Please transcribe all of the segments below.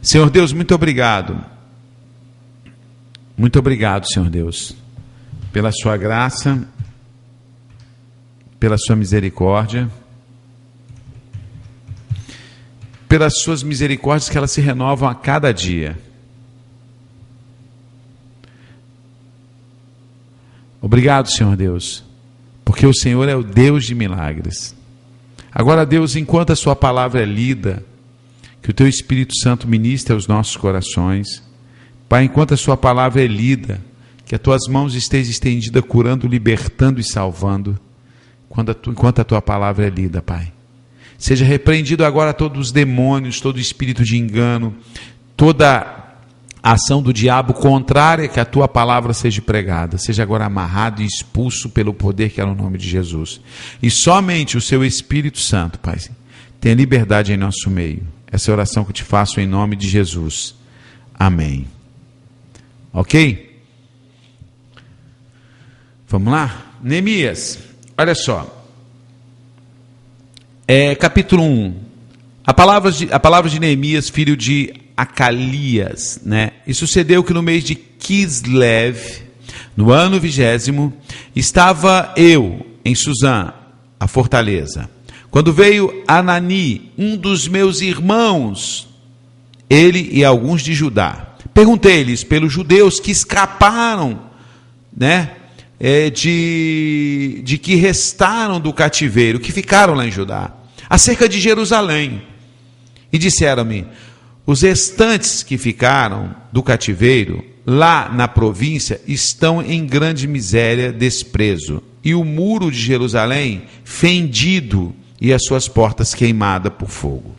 Senhor Deus, muito obrigado. Muito obrigado, Senhor Deus, pela sua graça, pela sua misericórdia, pelas suas misericórdias que elas se renovam a cada dia. Obrigado, Senhor Deus, porque o Senhor é o Deus de milagres. Agora, Deus, enquanto a sua palavra é lida, que o teu Espírito Santo ministre aos nossos corações. Pai, enquanto a sua palavra é lida, que as tuas mãos estejam estendidas, curando, libertando e salvando, enquanto a tua palavra é lida, Pai. Seja repreendido agora todos os demônios, todo espírito de engano, toda ação do diabo contrária que a tua palavra seja pregada, seja agora amarrado e expulso pelo poder que é no nome de Jesus. E somente o seu Espírito Santo, Pai, tenha liberdade em nosso meio. Essa é a oração que eu te faço em nome de Jesus. Amém. Ok? Vamos lá? Neemias, olha só. Capítulo 1. A palavra de Neemias, filho de Acalias, né? E sucedeu que no mês de Kislev, no ano 20º, estava eu em Suzã, a fortaleza. Quando veio Anani, um dos meus irmãos, ele e alguns de Judá. Perguntei-lhes pelos judeus que escaparam, né, de que restaram do cativeiro, que ficaram lá em Judá, acerca de Jerusalém. E disseram-me: os restantes que ficaram do cativeiro, lá na província, estão em grande miséria, desprezo, e o muro de Jerusalém fendido, e as suas portas queimadas por fogo.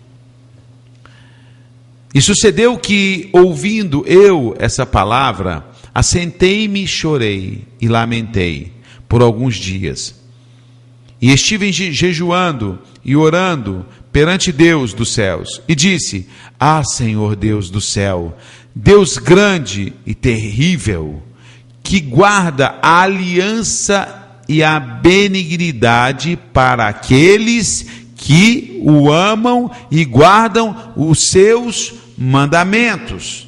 E sucedeu que, ouvindo eu essa palavra, assentei-me e chorei e lamentei por alguns dias. E estive jejuando e orando perante Deus dos céus. E disse: ah, Senhor Deus do céu, Deus grande e terrível, que guarda a aliança e a benignidade para aqueles que o amam e guardam os seus mandamentos.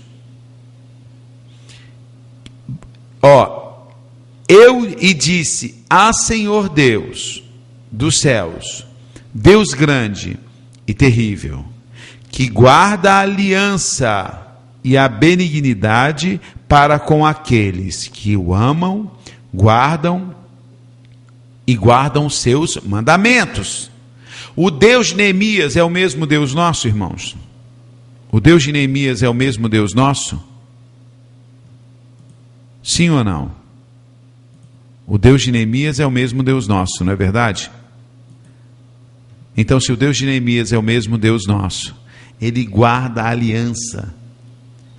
E disse: ah, Senhor Deus dos céus, Deus grande e terrível, que guarda a aliança e a benignidade para com aqueles que o amam, guardam os seus mandamentos. O Deus de Neemias é o mesmo Deus nosso, irmãos? O Deus de Neemias é o mesmo Deus nosso? Sim ou não? O Deus de Neemias é o mesmo Deus nosso, não é verdade? Então, se o Deus de Neemias é o mesmo Deus nosso, Ele guarda a aliança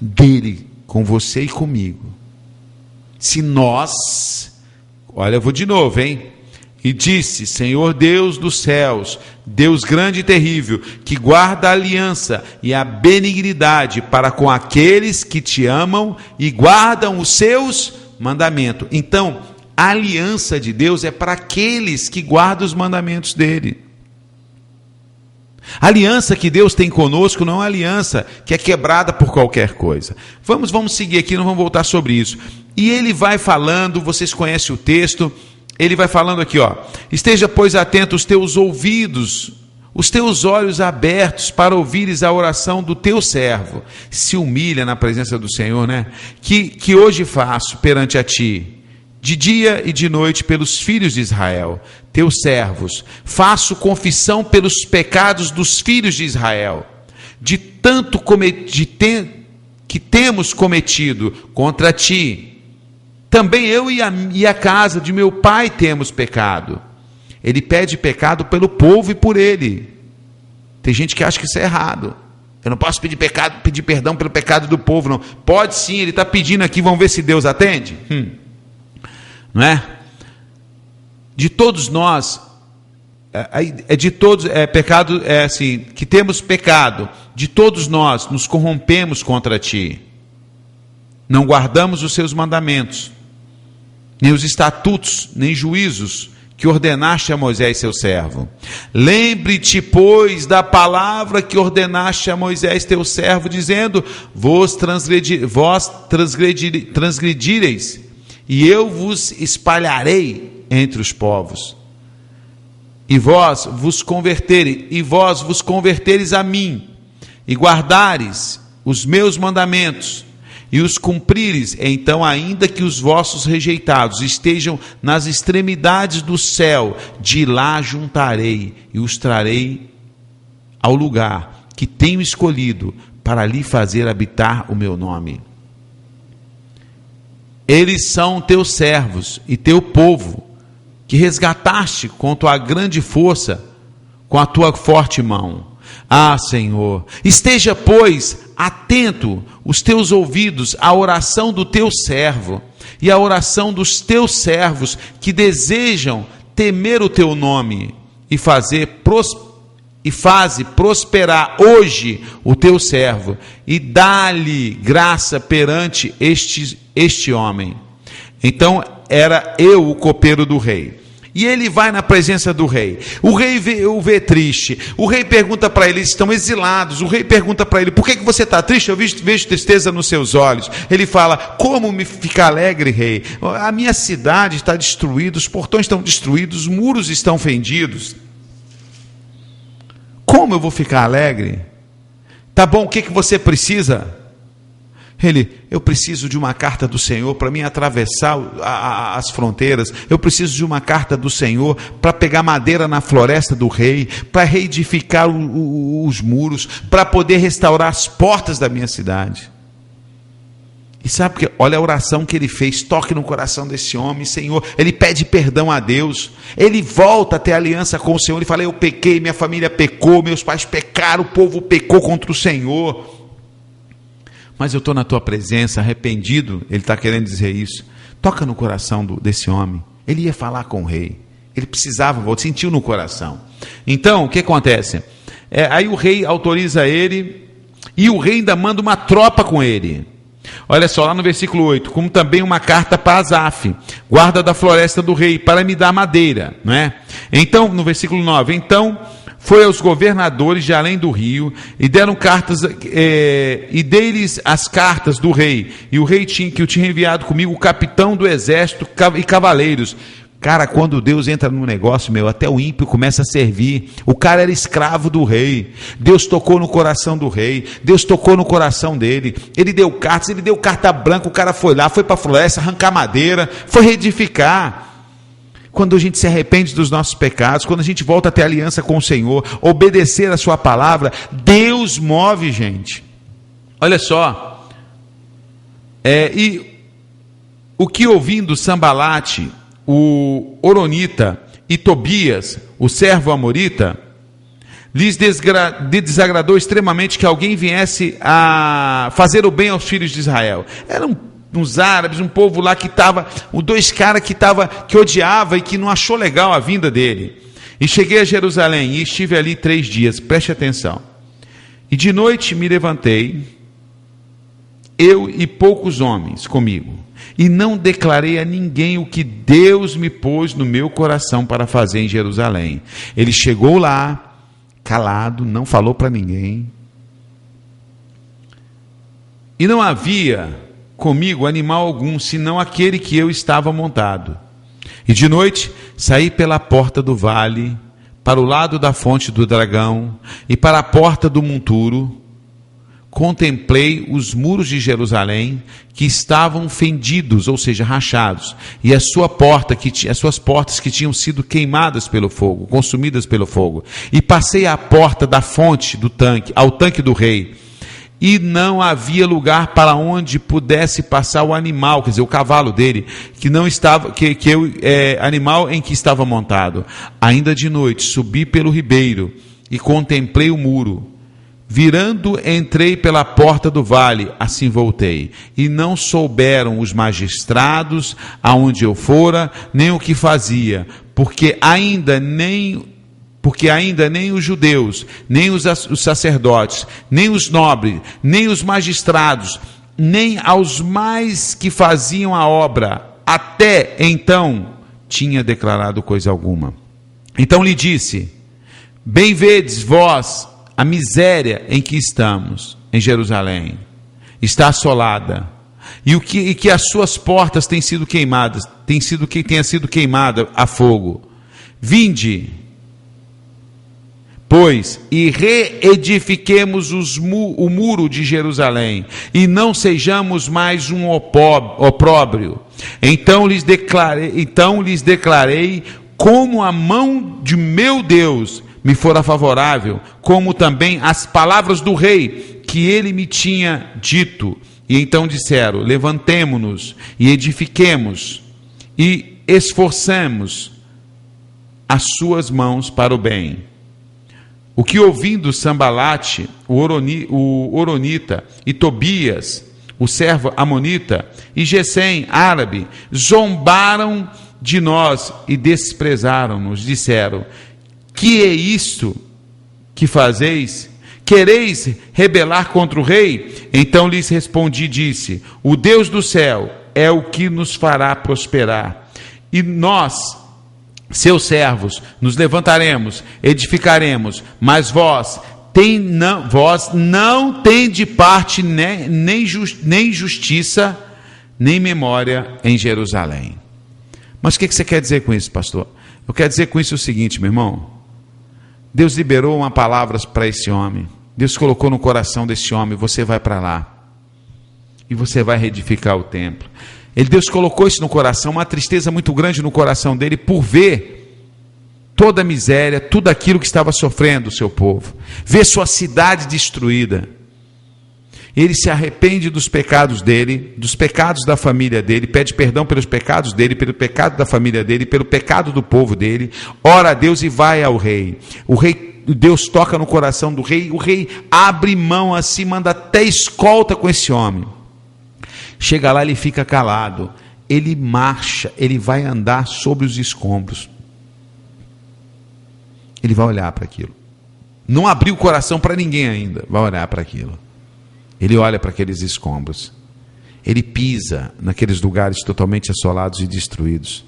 dele com você e comigo. Se nós, olha, eu vou de novo, hein? E disse: Senhor Deus dos céus, Deus grande e terrível, que guarda a aliança e a benignidade para com aqueles que te amam e guardam os seus mandamentos. Então, a aliança de Deus é para aqueles que guardam os mandamentos dele. A aliança que Deus tem conosco não é uma aliança que é quebrada por qualquer coisa. Vamos seguir aqui, não vamos voltar sobre isso. E ele vai falando, vocês conhecem o texto. Ele vai falando aqui, esteja, pois, atento os teus ouvidos, os teus olhos abertos para ouvires a oração do teu servo. Se humilha na presença do Senhor, né? Que hoje faço perante a ti, de dia e de noite, pelos filhos de Israel, teus servos. Faço confissão pelos pecados dos filhos de Israel, de tanto que temos cometido contra ti. Também eu e a casa de meu pai temos pecado. Ele pede pecado pelo povo e por ele. Tem gente que acha que isso é errado. Eu não posso pedir perdão pelo pecado do povo, não. Pode sim, ele está pedindo aqui, vamos ver se Deus atende. Não é? De todos nós, pecado, assim, que temos pecado, de todos nós nos corrompemos contra ti. Não guardamos os seus mandamentos, nem os estatutos, nem juízos que ordenaste a Moisés teu servo. Lembre-te, pois, da palavra que ordenaste a Moisés teu servo, dizendo: vós transgredireis, e eu vos espalharei entre os povos. E vós vos convertereis a mim, e guardares os meus mandamentos, e os cumprires, então, ainda que os vossos rejeitados estejam nas extremidades do céu, de lá juntarei e os trarei ao lugar que tenho escolhido para lhe fazer habitar o meu nome. Eles são teus servos e teu povo, que resgataste com tua grande força, com a tua forte mão. Ah, Senhor, esteja, pois, atento os teus ouvidos à oração do teu servo e à oração dos teus servos que desejam temer o teu nome, e faze prosperar hoje o teu servo, e dá-lhe graça perante este homem. Então era eu o copeiro do rei. E ele vai na presença do rei. O rei o vê triste. O rei pergunta para ele: eles estão exilados. O rei pergunta para ele: por que você está triste? Eu vejo tristeza nos seus olhos. Ele fala: como me ficar alegre, rei? A minha cidade está destruída, os portões estão destruídos, os muros estão fendidos. Como eu vou ficar alegre? Tá bom, o que você precisa? Eu preciso de uma carta do Senhor para mim atravessar as fronteiras. Eu preciso de uma carta do Senhor para pegar madeira na floresta do rei, para reedificar os muros, para poder restaurar as portas da minha cidade. E sabe que, olha a oração que ele fez, toque no coração desse homem, Senhor. Ele pede perdão a Deus, ele volta a ter aliança com o Senhor. Ele fala: eu pequei, minha família pecou, meus pais pecaram, o povo pecou contra o Senhor. Mas eu estou na tua presença, arrependido. Ele está querendo dizer isso. Toca no coração desse homem. Ele ia falar com o rei. Ele precisava, sentiu no coração. Então, o que acontece? Aí o rei autoriza ele, e o rei ainda manda uma tropa com ele. Olha só, lá no versículo 8, como também uma carta para Asaf, guarda da floresta do rei, para me dar madeira, não é? Então, no versículo 9, então foi aos governadores de além do rio, e deram cartas, e dei-lhes as cartas do rei, e o rei que eu tinha enviado comigo, o capitão do exército e cavaleiros. Cara, quando Deus entra no negócio, até o ímpio começa a servir. O cara era escravo do rei. Deus tocou no coração do rei. Deus tocou no coração dele. Ele deu cartas, ele deu carta branca. O cara foi lá, foi para a floresta, arrancar madeira, foi reedificar. Quando a gente se arrepende dos nossos pecados, quando a gente volta a ter aliança com o Senhor, obedecer a sua palavra, Deus move, gente. Olha só. E o que ouvindo Sambalate, o Oronita, e Tobias, o servo amorita, lhes desagradou extremamente que alguém viesse a fazer o bem aos filhos de Israel. Eram uns árabes, um povo lá que estava, dois caras que odiava e que não achou legal a vinda dele. E cheguei a Jerusalém e estive ali 3 dias, preste atenção. E de noite me levantei, eu e poucos homens comigo, e não declarei a ninguém o que Deus me pôs no meu coração para fazer em Jerusalém. Ele chegou lá, calado, não falou para ninguém. E não havia comigo animal algum, senão aquele que eu estava montado. E de noite saí pela porta do vale, para o lado da fonte do dragão, e para a porta do monturo. Contemplei os muros de Jerusalém, que estavam fendidos, ou seja, rachados, e as suas portas que tinham sido queimadas pelo fogo, consumidas pelo fogo. E passei à porta da fonte do tanque, ao tanque do rei, e não havia lugar para onde pudesse passar o animal, quer dizer, o cavalo dele, que não estava, animal em que estava montado. Ainda de noite subi pelo ribeiro e contemplei o muro. Virando, entrei pela porta do vale, assim voltei. E não souberam os magistrados aonde eu fora, nem o que fazia, porque ainda nem os judeus, nem os sacerdotes, nem os nobres, nem os magistrados, nem aos mais que faziam a obra, até então tinha declarado coisa alguma. Então lhe disse: bem vedes vós a miséria em que estamos em Jerusalém, está assolada, e que as suas portas têm sido queimadas, tenha sido queimada a fogo. Vinde, pois, e reedifiquemos o muro de Jerusalém, e não sejamos mais um opróbrio. Então lhes declarei como a mão de meu Deus me fora favorável, como também as palavras do rei que ele me tinha dito. E então disseram: levantemo-nos e edifiquemos e esforcemos as suas mãos para o bem. O que ouvindo Sambalate, o Horonita, e Tobias, o servo amonita, e Gesem, árabe, zombaram de nós e desprezaram-nos, disseram: que é isto que fazeis? Quereis rebelar contra o rei? Então lhes respondi, disse: o Deus do céu é o que nos fará prosperar, e nós, seus servos, nos levantaremos, edificaremos, mas vós não tendes parte nem justiça, nem memória em Jerusalém. Mas o que você quer dizer com isso, pastor? Eu quero dizer com isso o seguinte, meu irmão: Deus liberou uma palavra para esse homem, Deus colocou no coração desse homem: você vai para lá, e você vai reedificar o templo. Deus colocou isso no coração, uma tristeza muito grande no coração dele, por ver toda a miséria, tudo aquilo que estava sofrendo o seu povo, ver sua cidade destruída. Ele se arrepende dos pecados dele, dos pecados da família dele, pede perdão pelos pecados dele, pelo pecado da família dele, pelo pecado do povo dele, ora a Deus e vai ao rei. O rei, Deus toca no coração do rei, o rei abre mão assim, manda até escolta com esse homem. Chega lá, ele fica calado, ele marcha, ele vai andar sobre os escombros, ele vai olhar para aquilo, não abriu o coração para ninguém ainda, vai olhar para aquilo. Ele olha para aqueles escombros, ele pisa naqueles lugares totalmente assolados e destruídos.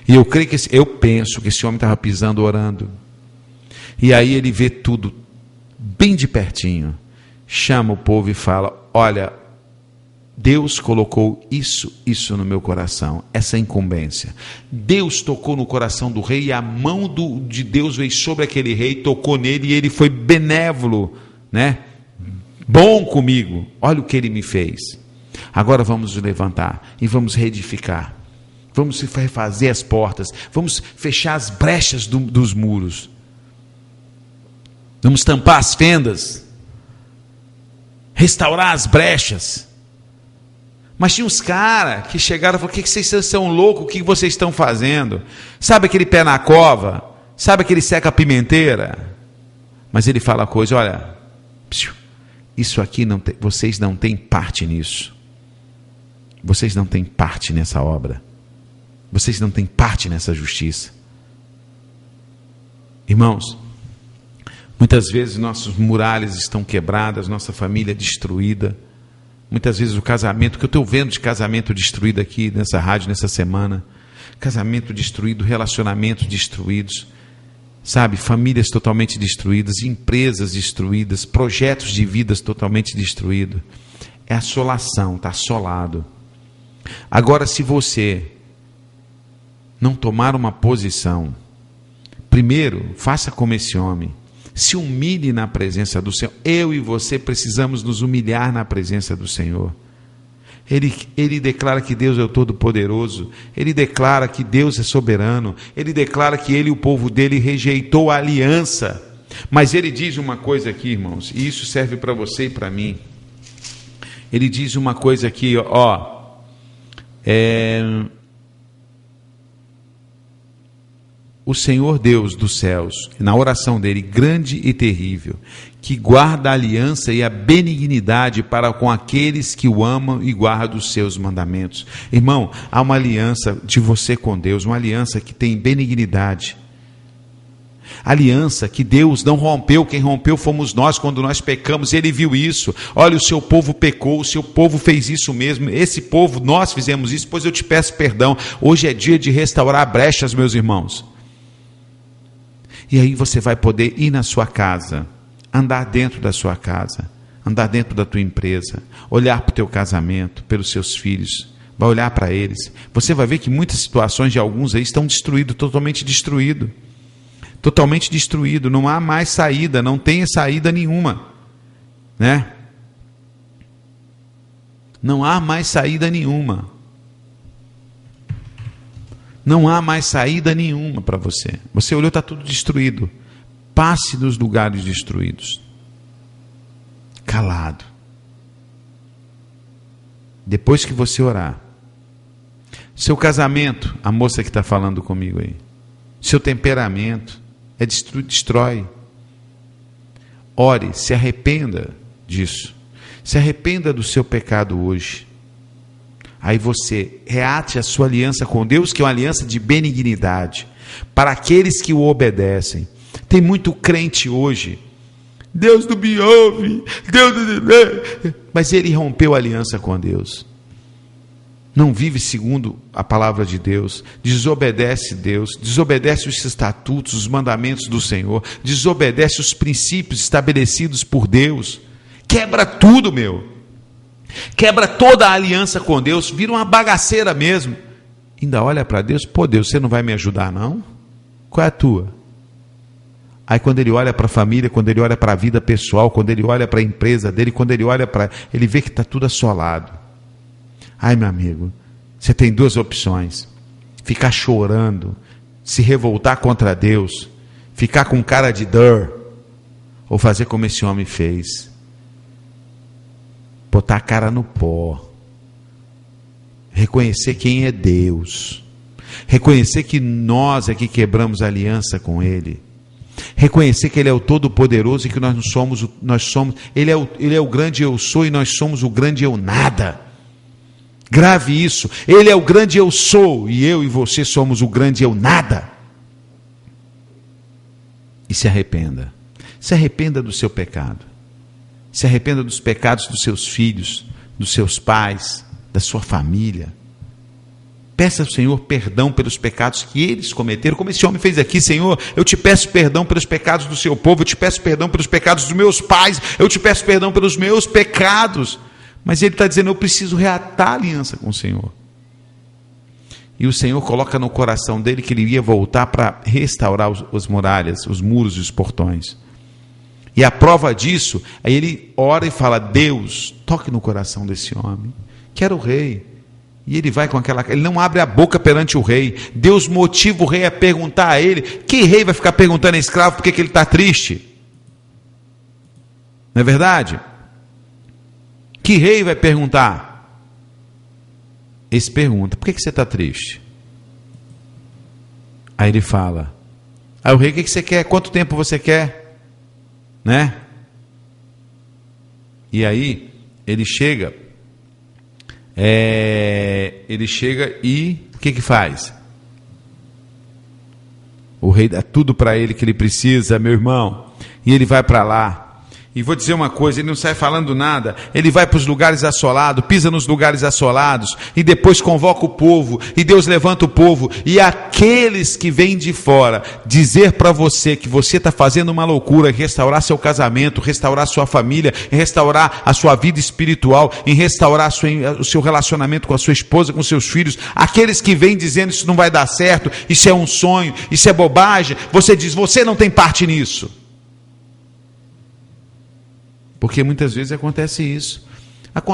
E eu penso que esse homem estava pisando, orando. E aí ele vê tudo bem de pertinho, chama o povo e fala: olha, Deus colocou isso no meu coração, essa incumbência. Deus tocou no coração do rei, e a mão de Deus veio sobre aquele rei, tocou nele, e ele foi benévolo, né? Bom comigo, olha o que ele me fez. Agora vamos nos levantar e vamos reedificar, vamos refazer as portas, vamos fechar as brechas dos muros, vamos tampar as fendas, restaurar as brechas. Mas tinha uns caras que chegaram e falaram: que vocês são loucos, o que vocês estão fazendo? Sabe aquele pé na cova? Sabe aquele seca-pimenteira? Mas ele fala a coisa: olha, isso aqui vocês não têm parte nisso. Vocês não têm parte nessa obra. Vocês não têm parte nessa justiça. Irmãos, muitas vezes nossos muralhas estão quebradas, nossa família destruída. Muitas vezes o casamento, que eu estou vendo de casamento destruído aqui nessa rádio, nessa semana. Casamento destruído, relacionamentos destruídos. Sabe, famílias totalmente destruídas, empresas destruídas, projetos de vidas totalmente destruídos. É assolação, está assolado. Agora, se você não tomar uma posição, primeiro, faça como esse homem, se humilhe na presença do Senhor. Eu e você precisamos nos humilhar na presença do Senhor. Ele declara que Deus é o Todo-Poderoso, ele declara que Deus é soberano, ele declara que ele e o povo dele rejeitou a aliança. Mas ele diz uma coisa aqui, irmãos, e isso serve para você e para mim. Ele diz uma coisa aqui, o Senhor Deus dos céus, na oração dele, grande e terrível, que guarda a aliança e a benignidade para com aqueles que o amam e guardam os seus mandamentos. Irmão, há uma aliança de você com Deus, uma aliança que tem benignidade. Aliança que Deus não rompeu, quem rompeu fomos nós quando nós pecamos, ele viu isso. Olha, o seu povo pecou, o seu povo fez isso mesmo, esse povo, nós fizemos isso, pois eu te peço perdão. Hoje é dia de restaurar brechas, meus irmãos. E aí você vai poder ir na sua casa, andar dentro da sua casa, andar dentro da tua empresa, olhar para o teu casamento, pelos seus filhos, vai olhar para eles. Você vai ver que muitas situações de alguns aí estão destruídos, totalmente destruídos. Totalmente destruído, não há mais saída, não tem saída nenhuma, né? Não há mais saída nenhuma. Não há mais saída nenhuma para você. Você olhou, está tudo destruído. Passe nos lugares destruídos. Calado. Depois que você orar. Seu casamento, a moça que está falando comigo aí. Seu temperamento. Destrói. Ore, se arrependa disso. Se arrependa do seu pecado hoje. Aí você reate a sua aliança com Deus, que é uma aliança de benignidade, para aqueles que o obedecem. Tem muito crente hoje. Deus não me ouve. Mas ele rompeu a aliança com Deus. Não vive segundo a palavra de Deus, desobedece Deus, desobedece os estatutos, os mandamentos do Senhor, desobedece os princípios estabelecidos por Deus, quebra tudo, quebra toda a aliança com Deus, vira uma bagaceira mesmo, ainda olha para Deus, pô Deus, você não vai me ajudar não? Qual é a tua? Aí quando ele olha para a família, quando ele olha para a vida pessoal, quando ele olha para a empresa dele, quando ele olha para, ele vê que está tudo assolado. Ai, meu amigo, você tem duas opções: ficar chorando, se revoltar contra Deus, ficar com cara de dor, ou fazer como esse homem fez, botar a cara no pó, reconhecer quem é Deus, reconhecer que nós é que quebramos a aliança com Ele, reconhecer que Ele é o Todo-Poderoso e que nós somos, Ele é o grande eu sou e nós somos o grande eu nada. Grave isso, Ele é o grande eu sou e eu e você somos o grande eu nada. E se arrependa do seu pecado, se arrependa dos pecados dos seus filhos, dos seus pais, da sua família. Peça ao Senhor perdão pelos pecados que eles cometeram, como esse homem fez aqui. Senhor, eu te peço perdão pelos pecados do seu povo, eu te peço perdão pelos pecados dos meus pais, eu te peço perdão pelos meus pecados. Mas ele está dizendo, eu preciso reatar a aliança com o Senhor. E o Senhor coloca no coração dele que ele ia voltar para restaurar as muralhas, os muros e os portões. E a prova disso, aí ele ora e fala, Deus, toque no coração desse homem, que era o rei. E ele vai com ele não abre a boca perante o rei. Deus motiva o rei a perguntar a ele. Que rei vai ficar perguntando a escravo por que ele está triste? Não é verdade? Que rei vai perguntar? Esse pergunta, por que você está triste? Aí ele fala, aí o rei, o que você quer? Quanto tempo você quer? Né? E aí, ele chega e o que faz? O rei dá tudo para ele que ele precisa, meu irmão, e ele vai para lá. E vou dizer uma coisa, ele não sai falando nada, ele vai para os lugares assolados, pisa nos lugares assolados, e depois convoca o povo, e Deus levanta o povo, e aqueles que vêm de fora, dizer para você que você está fazendo uma loucura, em restaurar seu casamento, restaurar sua família, em restaurar a sua vida espiritual, em restaurar o seu relacionamento com a sua esposa, com seus filhos, aqueles que vêm dizendo isso não vai dar certo, isso é um sonho, isso é bobagem, você diz, você não tem parte nisso. Porque muitas vezes acontece isso.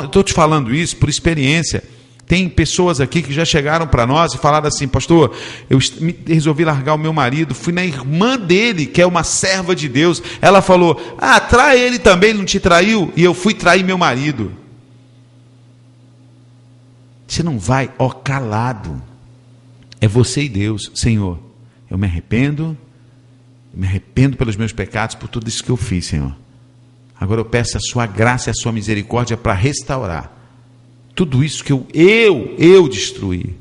Estou te falando isso por experiência. Tem pessoas aqui que já chegaram para nós e falaram assim, pastor, eu resolvi largar o meu marido, fui na irmã dele, que é uma serva de Deus, ela falou, trai ele também, ele não te traiu? E eu fui trair meu marido. Você não vai, calado. É você e Deus. Senhor, eu me arrependo pelos meus pecados, por tudo isso que eu fiz, Senhor. Agora eu peço a sua graça e a sua misericórdia para restaurar tudo isso que eu destruí.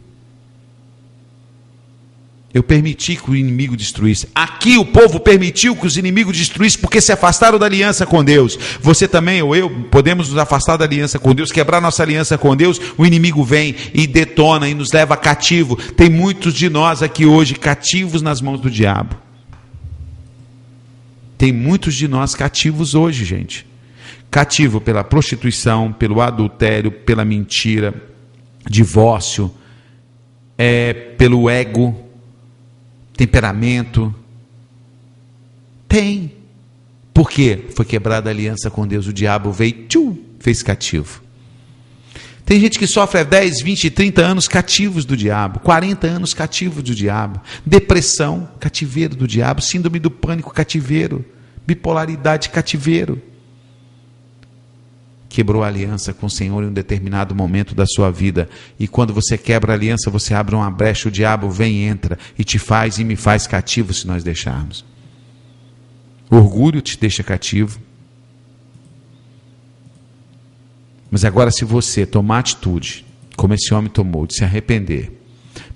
Eu permiti que o inimigo destruísse. Aqui o povo permitiu que os inimigos destruíssem porque se afastaram da aliança com Deus. Você também ou eu podemos nos afastar da aliança com Deus, quebrar nossa aliança com Deus. O inimigo vem e detona e nos leva cativo. Tem muitos de nós aqui hoje cativos nas mãos do diabo. Tem muitos de nós cativos hoje, gente. Cativo pela prostituição, pelo adultério, pela mentira, divórcio, pelo ego, temperamento. Tem. Por quê? Foi quebrada a aliança com Deus. O diabo veio, fez cativo. Tem gente que sofre há 10, 20, 30 anos cativos do diabo, 40 anos cativos do diabo, depressão, cativeiro do diabo, síndrome do pânico, cativeiro, bipolaridade, cativeiro. Quebrou a aliança com o Senhor em um determinado momento da sua vida, e quando você quebra a aliança, você abre uma brecha, o diabo vem, entra e te faz e me faz cativo se nós deixarmos. O orgulho te deixa cativo. Mas agora, se você tomar atitude, como esse homem tomou, de se arrepender,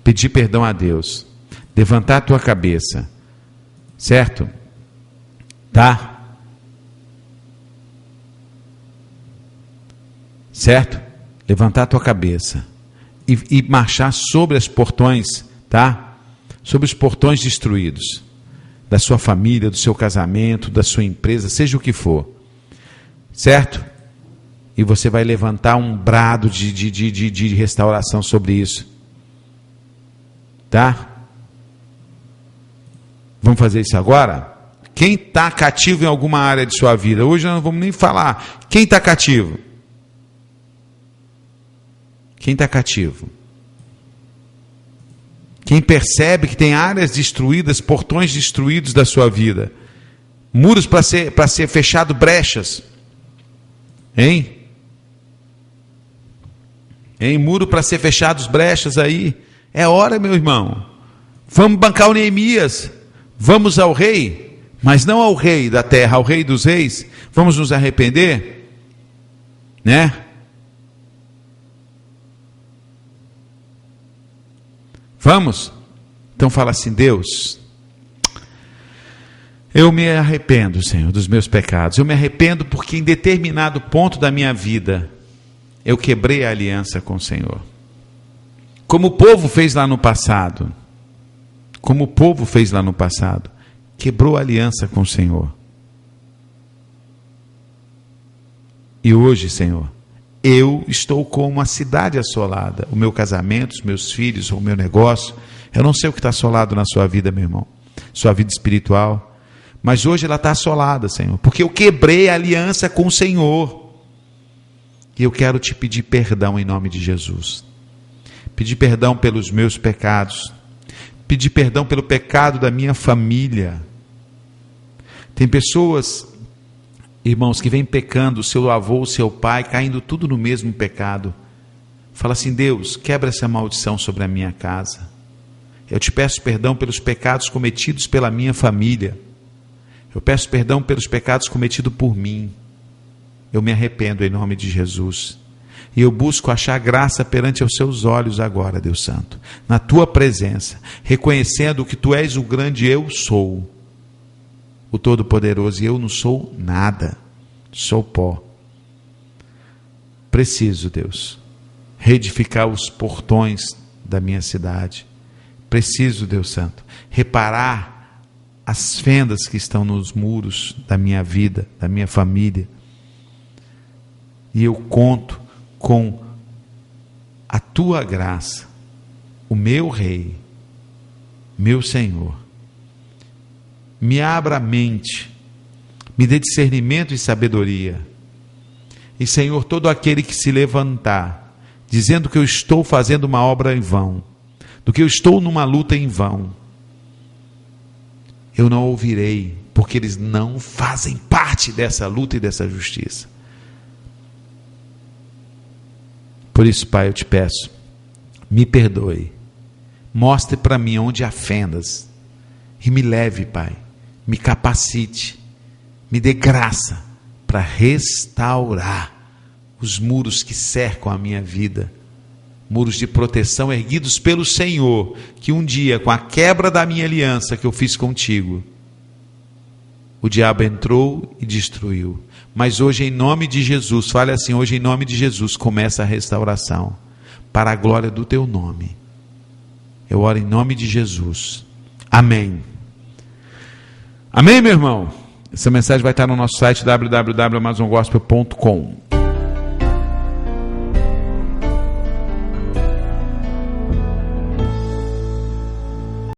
pedir perdão a Deus, levantar a tua cabeça, certo? Tá? Certo? Levantar a tua cabeça e marchar sobre os portões, tá? Sobre os portões destruídos da sua família, do seu casamento, da sua empresa, seja o que for, certo? E você vai levantar um brado de restauração sobre isso. Tá? Vamos fazer isso agora? Quem está cativo em alguma área de sua vida? Hoje nós não vamos nem falar. Quem está cativo? Quem está cativo? Quem percebe que tem áreas destruídas, portões destruídos da sua vida? Muros para ser fechado, brechas. Hein? Muro para ser fechados, brechas aí. É hora, meu irmão. Vamos bancar o Neemias. Vamos ao rei, mas não ao rei da terra, ao rei dos reis. Vamos nos arrepender, né? Vamos? Então fala assim: Deus, eu me arrependo, Senhor, dos meus pecados. Eu me arrependo porque em determinado ponto da minha vida eu quebrei a aliança com o Senhor. Como o povo fez lá no passado. Como o povo fez lá no passado. Quebrou a aliança com o Senhor. E hoje, Senhor, eu estou como uma cidade assolada. O meu casamento, os meus filhos, o meu negócio. Eu não sei o que está assolado na sua vida, meu irmão. Sua vida espiritual. Mas hoje ela está assolada, Senhor. Porque eu quebrei a aliança com o Senhor. E eu quero te pedir perdão em nome de Jesus. Pedir perdão pelos meus pecados. Pedir perdão pelo pecado da minha família. Tem pessoas, irmãos, que vêm pecando, o seu avô, o seu pai, caindo tudo no mesmo pecado. Fala assim: Deus, quebra essa maldição sobre a minha casa. Eu te peço perdão pelos pecados cometidos pela minha família. Eu peço perdão pelos pecados cometidos por mim. Eu me arrependo em nome de Jesus. E eu busco achar graça perante os seus olhos agora, Deus Santo. Na tua presença. Reconhecendo que tu és o grande eu sou. O Todo-Poderoso. E eu não sou nada. Sou pó. Preciso, Deus, reedificar os portões da minha cidade. Preciso, Deus Santo, reparar as fendas que estão nos muros da minha vida, da minha família. E eu conto com a tua graça, o meu Rei, meu Senhor. Me abra a mente, me dê discernimento e sabedoria. E, Senhor, todo aquele que se levantar, dizendo que eu estou fazendo uma obra em vão, do que eu estou numa luta em vão, eu não ouvirei, porque eles não fazem parte dessa luta e dessa justiça. Por isso, Pai, eu te peço, me perdoe, mostre para mim onde há fendas, e me leve, Pai, me capacite, me dê graça para restaurar os muros que cercam a minha vida, muros de proteção erguidos pelo Senhor, que um dia, com a quebra da minha aliança que eu fiz contigo, o diabo entrou e destruiu. Mas hoje, em nome de Jesus, fale assim: hoje, em nome de Jesus, começa a restauração, para a glória do teu nome. Eu oro em nome de Jesus. Amém. Amém, meu irmão? Essa mensagem vai estar no nosso site www.amazongospel.com.